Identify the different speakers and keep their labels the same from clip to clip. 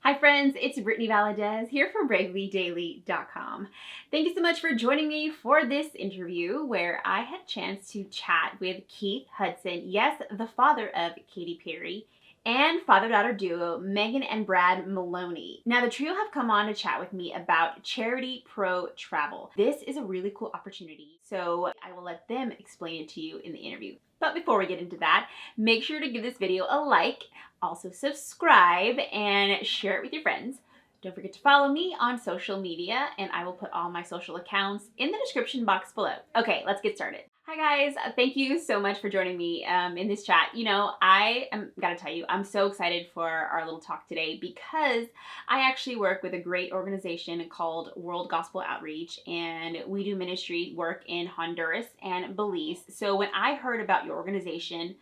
Speaker 1: Hi friends, it's Brittany Valadez here from BravelyDaily.com. Thank you so much for joining me for this interview where I had a chance to chat with Keith Hudson, yes, the father of Katy Perry, and father-daughter duo Megan and Brad Maloney. Now the trio have come on to chat with me about Charity Pro Travel. This is a really cool opportunity, so I will let them explain it to you in the interview. But before we get into that, make sure to give this video a like. Also subscribe and share it with your friends. Don't forget to follow me on social media, and I will put all my social accounts in the description box below. Okay, let's get started. Hi guys, thank you so much for joining me in this chat. You know, gotta tell you, I'm so excited for our little talk today because I actually work with a great organization called World Gospel Outreach, and we do ministry work in Honduras and Belize. So when I heard about your organization,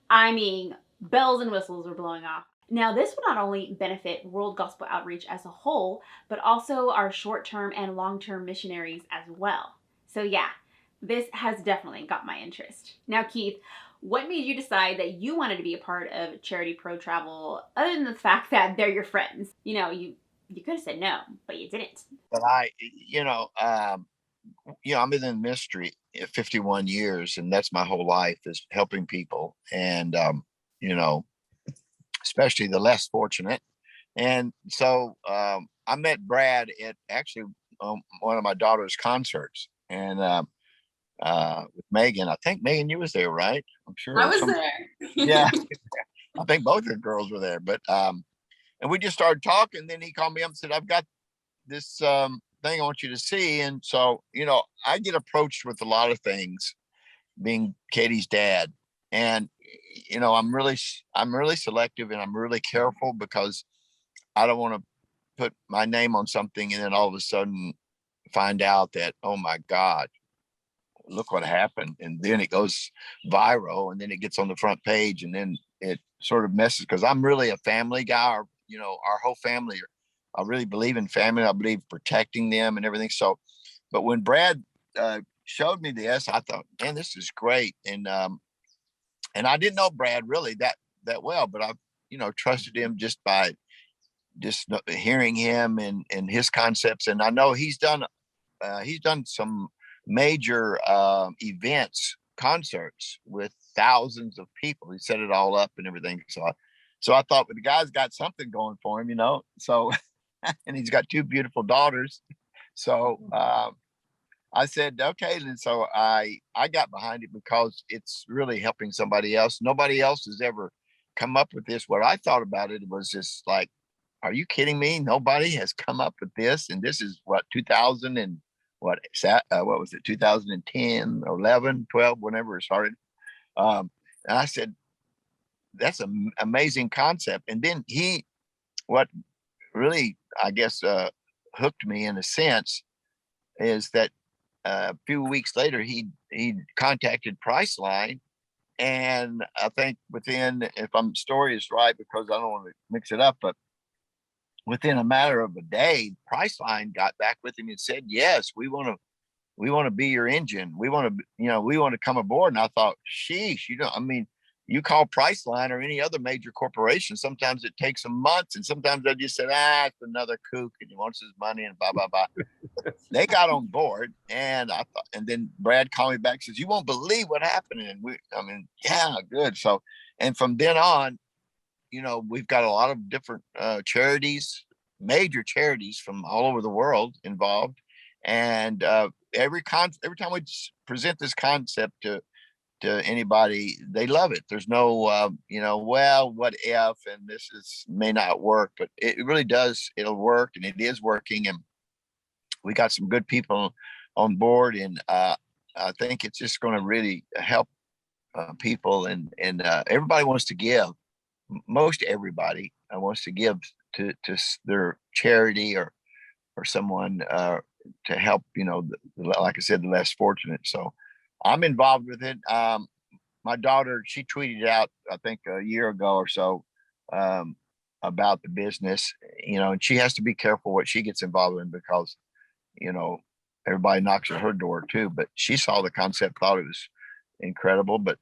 Speaker 1: I mean, bells and whistles were blowing off. Now, this will not only benefit World Gospel Outreach as a whole, but also our short term and long term missionaries as well. So, yeah, this has definitely got my interest. Now, Keith, what made you decide that you wanted to be a part of Charity Pro Travel, other than the fact that they're your friends? You could have said no, but you didn't.
Speaker 2: But I've been in ministry 51 years, and that's my whole life is helping people, and you know, especially the less fortunate. And so I met Brad at actually one of my daughter's concerts, and with Megan. I think Megan, you was there, right? I'm
Speaker 3: I
Speaker 2: sure.
Speaker 3: was there.
Speaker 2: Yeah, I think both of the girls were there, but and we just started talking. Then he called me up and said, "I've got this thing I want you to see." And so, I get approached with a lot of things being Katy's dad. And, I'm really selective, and I'm really careful because I don't want to put my name on something and then all of a sudden find out that, oh my God, look what happened. And then it goes viral, and then it gets on the front page, and then it sort of messes, because I'm really a family guy. Our whole family, I really believe in family. I believe protecting them and everything. So, but when Brad showed me this, I thought, man, this is great. And I didn't know Brad really that well, but I, trusted him just by just hearing him and his concepts. And I know he's done some major events, concerts with thousands of people. He set it all up and everything. So I thought, well, the guy's got something going for him. So, and he's got two beautiful daughters. So I said, okay. And so I got behind it because it's really helping somebody else. Nobody else has ever come up with this. What I thought about it was just like, are you kidding me? Nobody has come up with this. And this is what, 2000 and what was it, 2010, 11, 12, whenever it started. And I said, that's an amazing concept. And then what really, I guess, hooked me in a sense is that a few weeks later, he contacted Priceline. And I think within, if I'm story is right, because I don't want to mix it up, but within a matter of a day, Priceline got back with him and said, yes, we want to be your engine. We want to come aboard. And I thought, sheesh, you call Priceline or any other major corporation, sometimes it takes them months, and sometimes they just said, it's another kook and he wants his money and blah, blah, blah. They got on board, and I thought, and then Brad called me back, says, you won't believe what happened. And yeah, good. So, and from then on, we've got a lot of different charities, major charities from all over the world involved. And every time we present this concept to anybody, they love it. There's no, well, what if, and may not work, but it really does. It'll work, and it is working. And we got some good people on board, and I think it's just going to really help people. And everybody wants to give. Most everybody wants to give to their charity or someone to help, like I said, the less fortunate. So I'm involved with it. My daughter, she tweeted out, I think a year ago or so, about the business, and she has to be careful what she gets involved in because, everybody knocks at her door too. But she saw the concept, thought it was incredible. But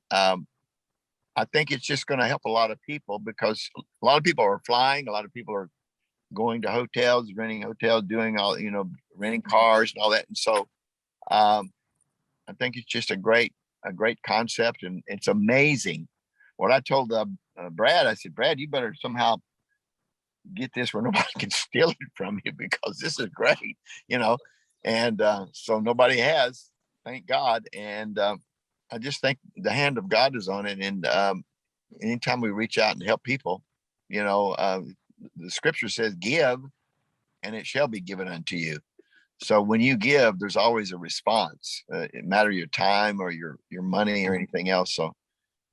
Speaker 2: I think it's just going to help a lot of people, because a lot of people are flying. A lot of people are going to hotels, renting hotels, doing all, renting cars and all that. And so I think it's just a great concept, and it's amazing. What I told Brad, I said, Brad, you better somehow get this where nobody can steal it from you, because this is great, and so nobody has, thank God. And I just think the hand of God is on it. And anytime we reach out and help people, the scripture says, give and it shall be given unto you. So when you give, there's always a response. It matter your time or your money or anything else. So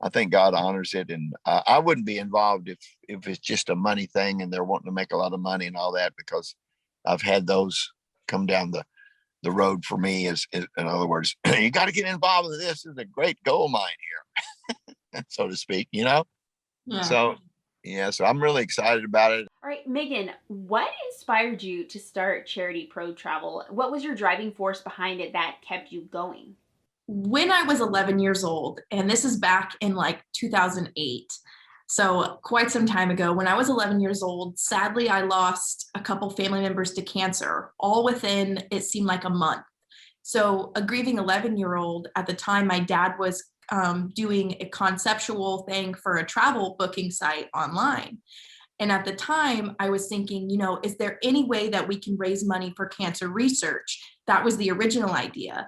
Speaker 2: I think God honors it. And I wouldn't be involved if it's just a money thing and they're wanting to make a lot of money and all that, because I've had those come down the road for me. Is in other words, you got to get involved in this. This is a great gold mine here, so to speak, Yeah. So I'm really excited about it.
Speaker 1: All right, Megan, what inspired you to start Charity Pro Travel? What was your driving force behind it that kept you going?
Speaker 3: When I was 11 years old, and this is back in like 2008, so quite some time ago, when I was 11 years old, sadly, I lost a couple family members to cancer, all within, it seemed like a month. So a grieving 11-year-old, at the time, my dad was doing a conceptual thing for a travel booking site online. And at the time, I was thinking, is there any way that we can raise money for cancer research? That was the original idea.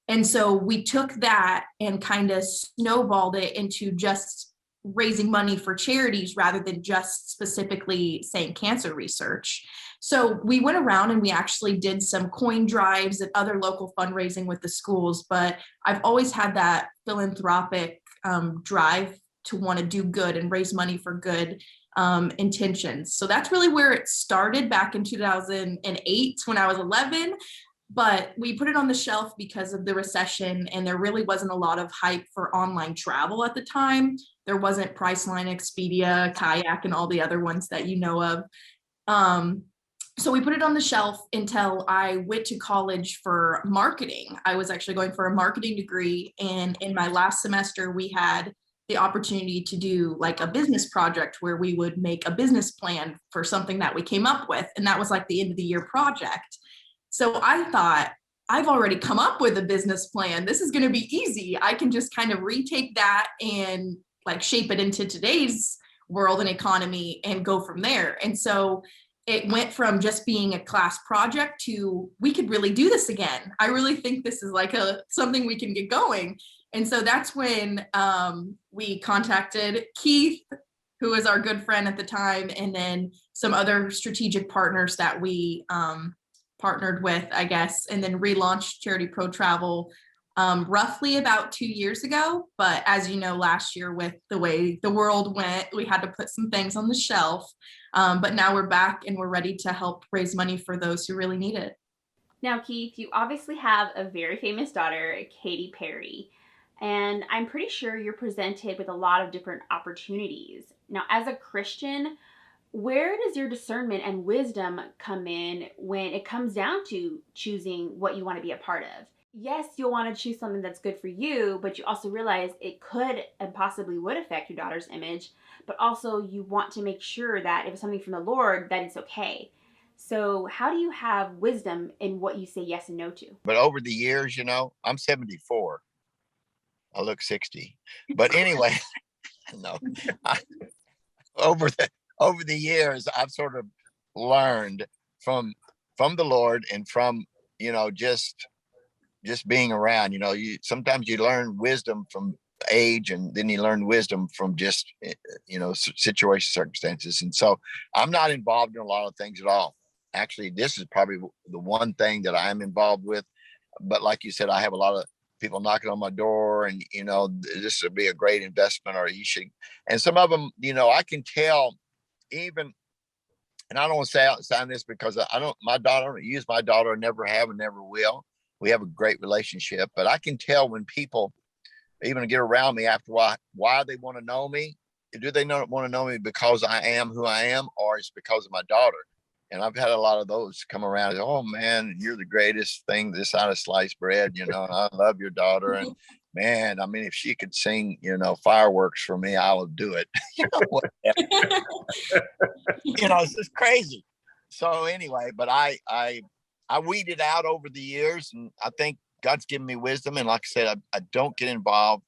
Speaker 3: And so we took that and kind of snowballed it into just raising money for charities rather than just specifically saying cancer research. So we went around and we actually did some coin drives and other local fundraising with the schools, but I've always had that philanthropic drive to want to do good and raise money for good intentions. So that's really where it started back in 2008 when I was 11. But we put it on the shelf because of the recession, and there really wasn't a lot of hype for online travel at the time. There wasn't Priceline, Expedia, Kayak, and all the other ones that you know of. So we put it on the shelf until I went to college for marketing. I was actually going for a marketing degree, and in my last semester, we had the opportunity to do like a business project where we would make a business plan for something that we came up with, and that was like the end of the year project. So I thought, I've already come up with a business plan. This is going to be easy. I can just kind of retake that and like shape it into today's world and economy and go from there. And so it went from just being a class project to we could really do this again. I really think this is like something we can get going. And so that's when we contacted Keith, who was our good friend at the time, and then some other strategic partners that we partnered with, I guess, and then relaunched Charity Pro Travel roughly about 2 years ago. But as you know, last year with the way the world went, we had to put some things on the shelf. But now we're back and we're ready to help raise money for those who really need it.
Speaker 1: Now, Keith, you obviously have a very famous daughter, Katy Perry, and I'm pretty sure you're presented with a lot of different opportunities. Now, as a Christian, where does your discernment and wisdom come in when it comes down to choosing what you want to be a part of? Yes, you'll want to choose something that's good for you, but you also realize it could and possibly would affect your daughter's image, but also you want to make sure that if it's something from the Lord, that it's okay. So how do you have wisdom in what you say yes and no to?
Speaker 2: But over the years, I'm 74. I look 60. But anyway, no. Over the years, I've sort of learned from the Lord and from, just being around, sometimes you learn wisdom from age, and then you learn wisdom from just, situation, circumstances. And so I'm not involved in a lot of things at all. Actually, this is probably the one thing that I'm involved with. But like you said, I have a lot of people knocking on my door and, this would be a great investment, or you should. And some of them, I can tell even, and I don't want to sound this because my daughter, use my daughter, never have and never will. We have a great relationship, but I can tell when people even get around me after why they want to know me. Do they want to know me because I am who I am, or it's because of my daughter? And I've had a lot of those come around and say, oh man, you're the greatest thing this side of sliced bread, I love your daughter. And man, I mean, if she could sing, fireworks for me, I would do it. It's just crazy. So anyway, but I weeded out over the years, and I think God's given me wisdom. And like I said, I don't get involved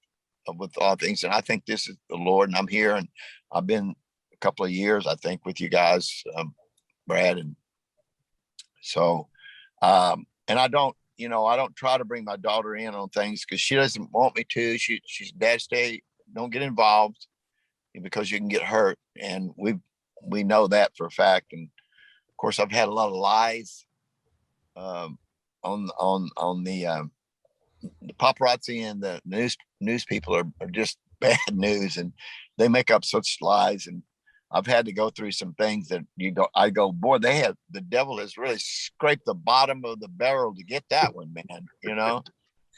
Speaker 2: with a lot of things. And I think this is the Lord, and I'm here, and I've been a couple of years, I think, with you guys, Brad. And so, and I don't try to bring my daughter in on things because she doesn't want me to. She's dad, don't get involved because you can get hurt. And we know that for a fact. And of course, I've had a lot of lies on the paparazzi, and the news people are just bad news, and they make up such lies. And I've had to go through some things that I go, boy, the devil has really scraped the bottom of the barrel to get that one, man,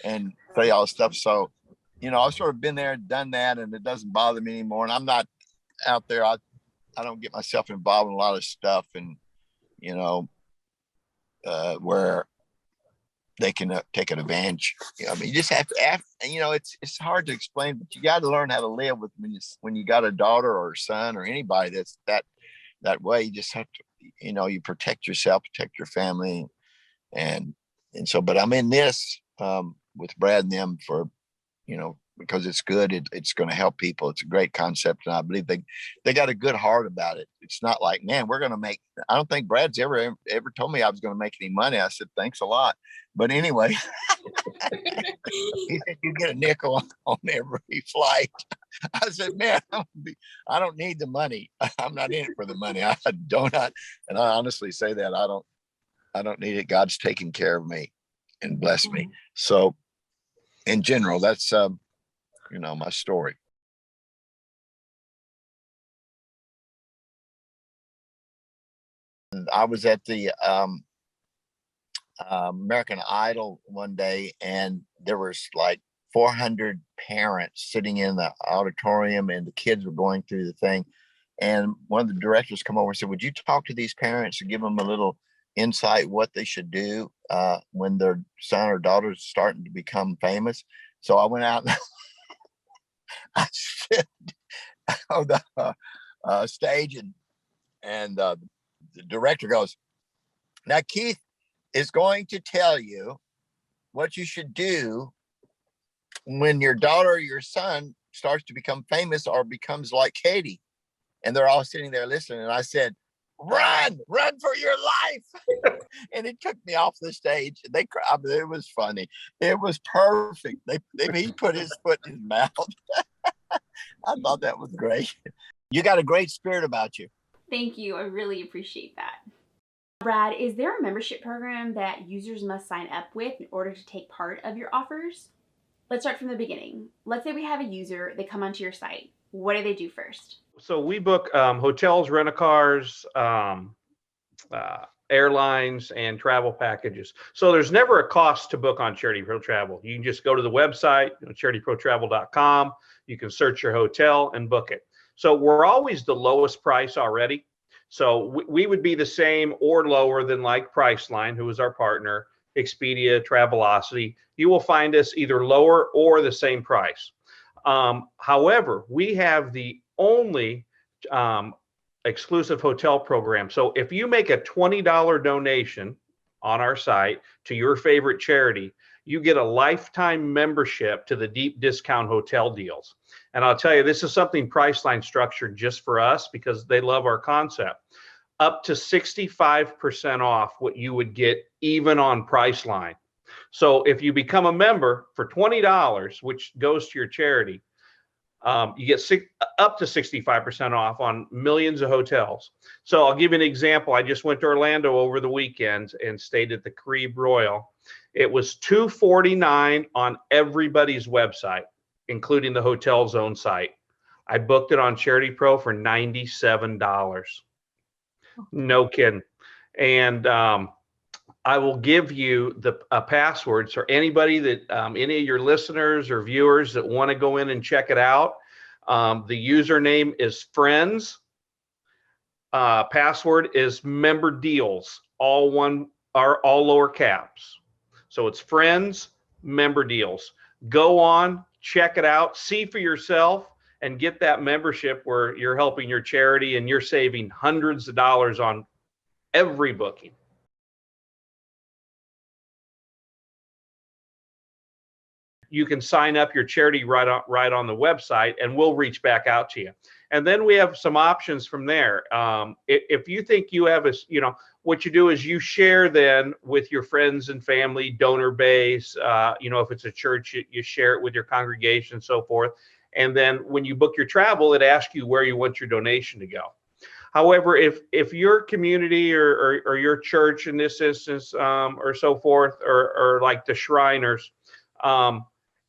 Speaker 2: and say all this stuff. So, I've sort of been there, done that, and it doesn't bother me anymore. And I'm not out there. I don't get myself involved in a lot of stuff, and, where they can take an advantage. You just have to, it's hard to explain, but you got to learn how to live with when you got a daughter or a son or anybody that's that way. You just have to, you protect yourself, protect your family. And so, but I'm in this with Brad and them for, because it's good. It's going to help people. It's a great concept. And I believe they got a good heart about it. It's not like, man, we're going to make, I don't think Brad's ever told me I was going to make any money. I said, thanks a lot. But anyway, he said, you get a nickel on every flight. I said, man, I don't need the money. I'm not in it for the money. And I honestly say that I don't need it. God's taking care of me and blessed me. So in general, that's, my story. And I was at the American Idol one day, and there was like 400 parents sitting in the auditorium, and the kids were going through the thing. And one of the directors come over and said, would you talk to these parents and give them a little insight what they should do when their son or daughter is starting to become famous? So I went out and I stood on the stage, and the director goes, now Keith is going to tell you what you should do when your daughter or your son starts to become famous or becomes like Katy. And they're all sitting there listening. And I said, run for your life. And it took me off the stage. They cried. It was funny. It was perfect. He put his foot in his mouth. I thought that was great. You got a great spirit about you.
Speaker 1: Thank you. I really appreciate that. Brad, is there a membership program that users must sign up with in order to take part of your offers? Let's start from the beginning. Let's say we have a user, they come onto your site. What do they do first?
Speaker 4: So we book hotels, rent-a-cars, airlines, and travel packages. So there's never a cost to book on Charity Pro Travel. You can just go to the website, charityprotravel.com. You can search your hotel and book it. So we're always the lowest price already. So we would be the same or lower than like Priceline, who is our partner, Expedia, Travelocity. You will find us either lower or the same price. However, we have the only exclusive hotel program. So if you make a $20 donation on our site to your favorite charity, you get a lifetime membership to the deep discount hotel deals. And I'll tell you, this is something Priceline structured just for us because they love our concept. Up to 65% off what you would get even on Priceline. So if you become a member for $20, which goes to your charity, you get up to 65% off on millions of hotels. So I'll give you an example. I just went to Orlando over the weekend and stayed at the Caribe Royal. It was $249 on everybody's website, including the hotel's own site. I booked it on Charity Pro for $97. No kidding. And I will give you a password. So anybody that, any of your listeners or viewers that want to go in and check it out, the username is friends. Password is member deals, all lower caps. So it's friends, member deals. Go on, check it out, see for yourself, and get that membership where you're helping your charity and you're saving hundreds of dollars on every booking. You can sign up your charity right on the website, and we'll reach back out to you. And then we have some options from there. If you think you have what you do is you share then with your friends and family, donor base. If it's a church, you share it with your congregation and so forth. And then when you book your travel, it asks you where you want your donation to go. However, if your community or your church in this instance or so forth, or like the Shriners,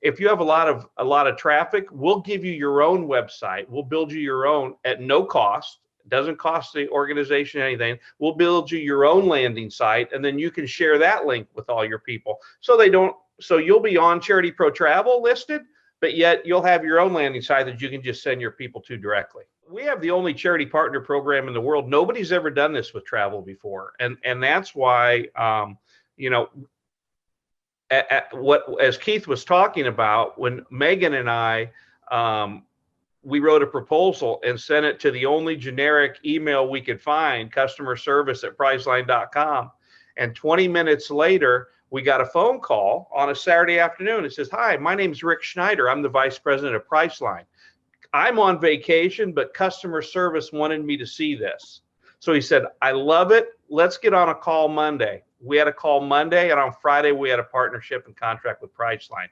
Speaker 4: if you have a lot of traffic, we'll give you your own website. We'll build you your own at no cost. It doesn't cost the organization anything. We'll build you your own landing site, and then you can share that link with all your people. So you'll be on Charity Pro Travel listed, but yet you'll have your own landing site that you can just send your people to directly. We have the only charity partner program in the world. Nobody's ever done this with travel before, and that's why as Keith was talking about, when Megan and I, we wrote a proposal and sent it to the only generic email we could find, customerservice@priceline.com. And 20 minutes later, we got a phone call on a Saturday afternoon. It says, "Hi, my name's Rick Schneider. I'm the vice president of Priceline. I'm on vacation, but customer service wanted me to see this." So he said, "I love it. Let's get on a call Monday." We had a call Monday, and on Friday, we had a partnership and contract with Priceline.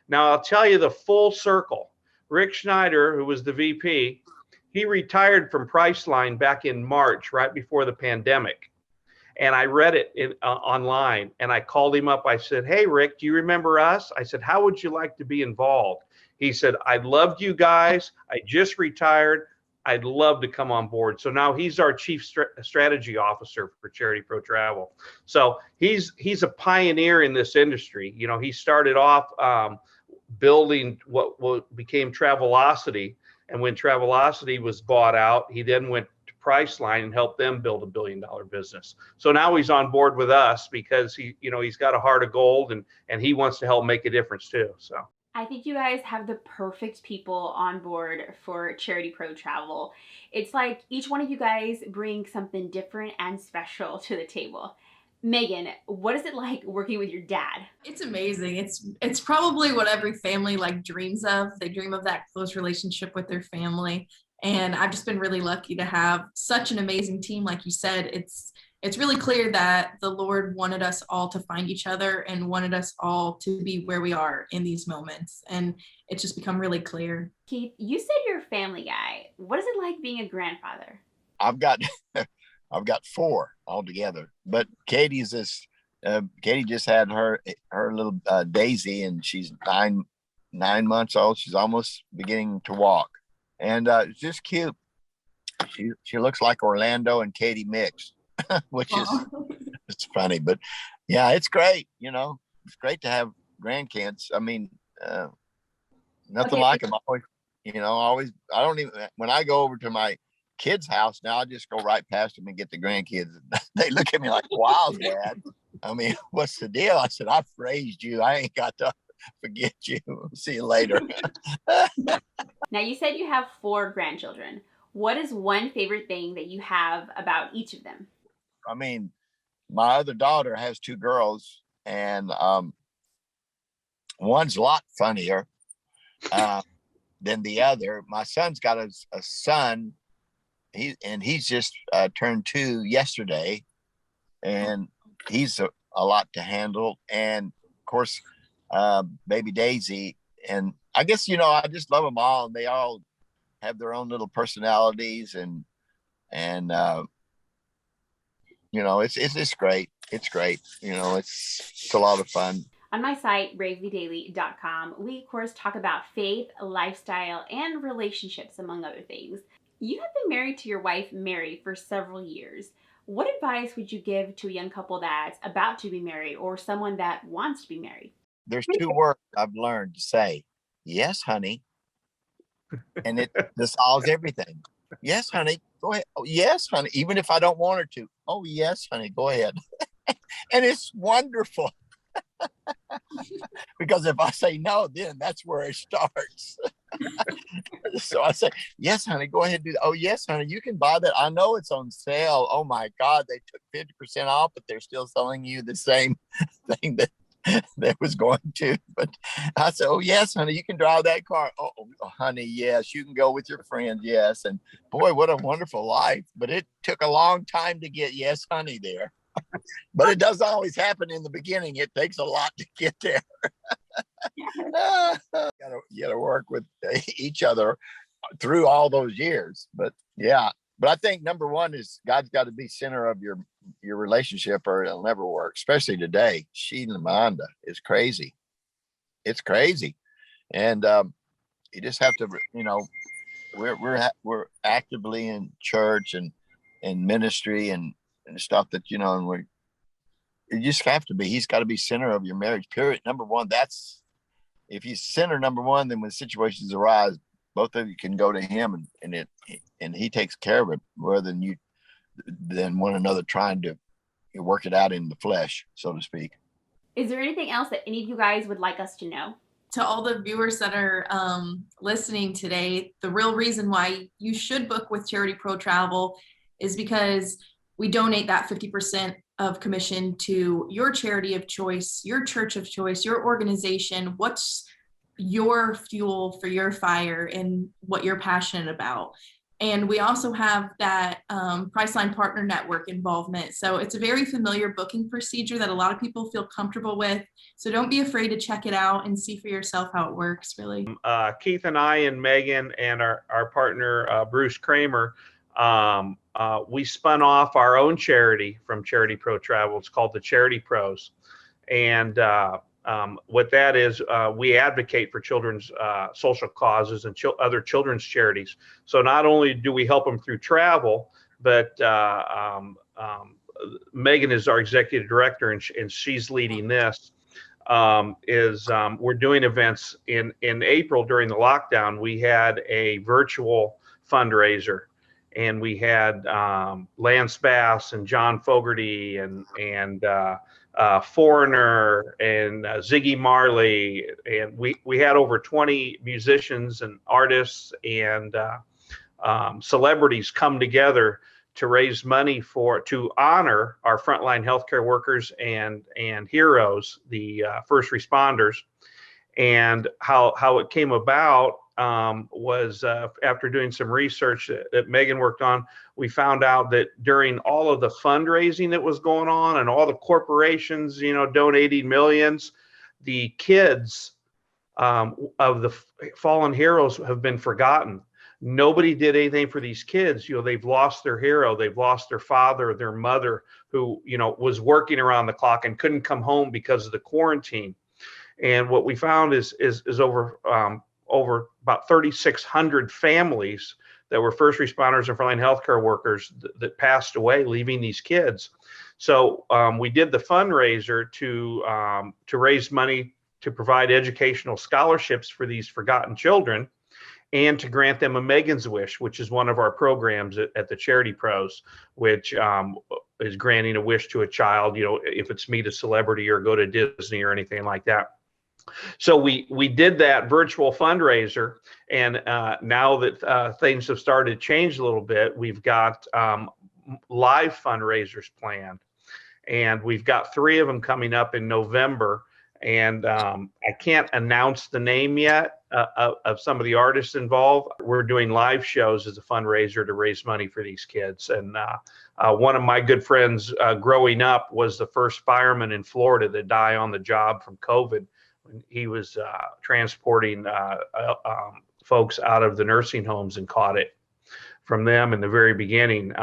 Speaker 4: Now, I'll tell you the full circle. Rick Schneider, who was the VP, he retired from Priceline back in March, right before the pandemic. And I read it online, and I called him up. I said, "Hey, Rick, do you remember us?" I said, "How would you like to be involved?" He said, "I loved you guys. I just retired. I'd love to come on board." So now he's our chief strategy officer for Charity Pro Travel. So he's a pioneer in this industry. He started off building what became Travelocity. And when Travelocity was bought out, he then went to Priceline and helped them build $1 billion business. So now he's on board with us because he's got a heart of gold, and he wants to help make a difference too. So
Speaker 1: I think you guys have the perfect people on board for Charity Pro Travel. It's like each one of you guys brings something different and special to the table. Megan, what is it like working with your dad?
Speaker 3: It's amazing. It's probably what every family dreams of. They dream of that close relationship with their family. And I've just been really lucky to have such an amazing team. Like you said, it's really clear that the Lord wanted us all to find each other and wanted us all to be where we are in these moments. And it's just become really clear.
Speaker 1: Keith, you said you're a family guy. What is it like being a grandfather?
Speaker 2: I've got 4 altogether, but Katy just had her little Daisy, and she's 9 months old. She's almost beginning to walk, and it's just cute. She looks like Orlando and Katy mixed. Which is it's funny, but yeah, it's great. It's great to have grandkids. I mean, nothing like them. I don't even, when I go over to my kids' house now, I just go right past them and get the grandkids. They look at me like, "Wow, Dad. I mean, what's the deal?" I said, "I've raised you. I ain't got to forget you. See you later."
Speaker 1: Now, you said you have 4 grandchildren. What is one favorite thing that you have about each of them?
Speaker 2: I mean, my other daughter has 2 girls, and one's a lot funnier than the other. My son's got a son. He's just turned 2 yesterday, and he's a lot to handle. And of course, baby Daisy. And I guess I just love them all, and they all have their own little personalities, and it's great. It's great. It's a lot of fun.
Speaker 1: On my site, bravelydaily.com, we of course talk about faith, lifestyle, and relationships, among other things. You have been married to your wife, Mary, for several years. What advice would you give to a young couple that's about to be married or someone that wants to be married?
Speaker 2: There's 2 words I've learned to say. Yes, honey. And it dissolves everything. Yes, honey. Go ahead. Oh, yes, honey. Even if I don't want her to. Oh, yes, honey. Go ahead. And it's wonderful. Because if I say no, then that's where it starts. So I say, yes, honey, go ahead and do that. Oh, yes, honey, you can buy that. I know it's on sale. Oh my God, they took 50% off, but they're still selling you the same thing that was going to. But I said, oh, yes, honey, you can drive that car. Oh, honey, yes, you can go with your friends. Yes. And boy, what a wonderful life. But it took a long time to get yes, honey there. But it doesn't always happen in the beginning. It takes a lot to get there. You gotta work with each other through all those years. But yeah, but I think number one is God's got to be center of your relationship, or it'll never work. Especially today, she and Amanda is crazy. It's crazy, and you just have to, we're actively in church and in ministry and stuff that and you just have to be. He's got to be center of your marriage. Period. Number one. That's if he's center number one. Then when situations arise, both of you can go to him, and he takes care of it more than one another trying to work it out in the flesh, so to speak.
Speaker 1: Is there anything else that any of you guys would like us to know?
Speaker 3: To all the viewers that are listening today, the real reason why you should book with Charity Pro Travel is because we donate that 50% of commission to your charity of choice, your church of choice, your organization. What's your fuel for your fire and what you're passionate about? And we also have that Priceline Partner Network involvement. So it's a very familiar booking procedure that a lot of people feel comfortable with. So don't be afraid to check it out and see for yourself how it works, really.
Speaker 4: Keith and I and Megan and our partner, Bruce Kramer, we spun off our own charity from Charity Pro Travel. It's called the Charity Pros. And what that is, we advocate for children's social causes and other children's charities. So not only do we help them through travel, but Megan is our executive director, and she's leading this. We're doing events in April during the lockdown. We had a virtual fundraiser, and we had Lance Bass and John Fogerty and Foreigner and Ziggy Marley, and we had over 20 musicians and artists and celebrities come together to raise money to honor our frontline healthcare workers and heroes, the first responders. And how it came about was after doing some research that Megan worked on, we found out that during all of the fundraising that was going on and all the corporations, donating millions, the kids of the fallen heroes have been forgotten. Nobody did anything for these kids. They've lost their hero. They've lost their father, their mother, who, was working around the clock and couldn't come home because of the quarantine. And what we found is over about 3,600 families that were first responders and frontline healthcare workers that passed away, leaving these kids. So we did the fundraiser to raise money to provide educational scholarships for these forgotten children, and to grant them a Megan's Wish, which is one of our programs at the Charity Pros, which is granting a wish to a child, if it's meet a celebrity or go to Disney or anything like that. So we did that virtual fundraiser, and now that things have started to change a little bit, we've got live fundraisers planned, and we've got 3 of them coming up in November. And I can't announce the name yet of some of the artists involved. We're doing live shows as a fundraiser to raise money for these kids. And one of my good friends growing up was the first fireman in Florida to die on the job from COVID. He was transporting folks out of the nursing homes and caught it from them in the very beginning.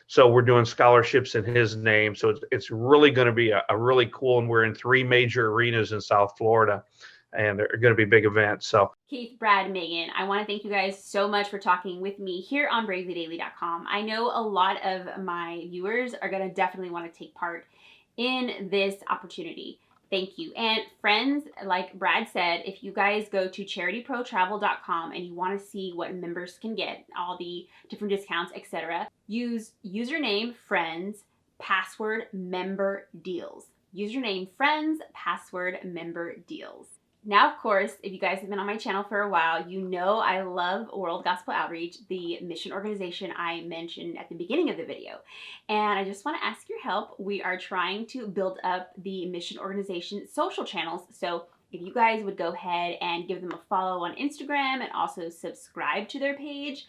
Speaker 4: So we're doing scholarships in his name. So it's really going to be a really cool, and we're in 3 major arenas in South Florida, and they're going to be big events. So
Speaker 1: Keith, Brad, Megan, I want to thank you guys so much for talking with me here on BravelyDaily.com. I know a lot of my viewers are going to definitely want to take part in this opportunity. Thank you. And friends, like Brad said, if you guys go to charityprotravel.com and you want to see what members can get, all the different discounts, etc., use username friends, password member deals. Username friends, password member deals. Now, of course, if you guys have been on my channel for a while, you know I love World Gospel Outreach, the mission organization I mentioned at the beginning of the video. And I just want to ask your help. We are trying to build up the mission organization social channels. So if you guys would go ahead and give them a follow on Instagram and also subscribe to their page,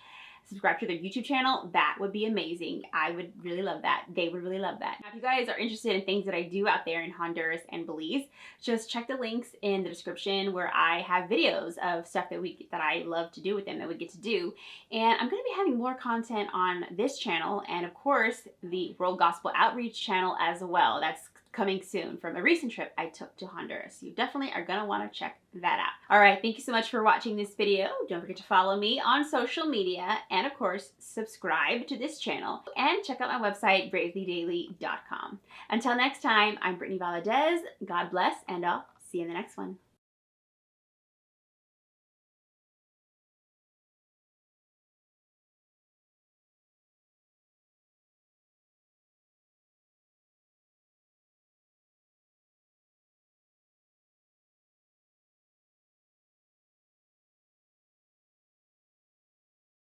Speaker 1: subscribe to their YouTube channel, that would be amazing. I would really love that. They would really love that. Now, if you guys are interested in things that I do out there in Honduras and Belize, just check the links in the description where I have videos of stuff that I love to do with them, that we get to do. And I'm going to be having more content on this channel and, of course, the World Gospel Outreach channel as well. That's coming soon from a recent trip I took to Honduras. You definitely are going to want to check that out. All right, thank you so much for watching this video. Don't forget to follow me on social media and, of course, subscribe to this channel and check out my website, bravelydaily.com. Until next time, I'm Brittany Valadez. God bless, and I'll see you in the next one.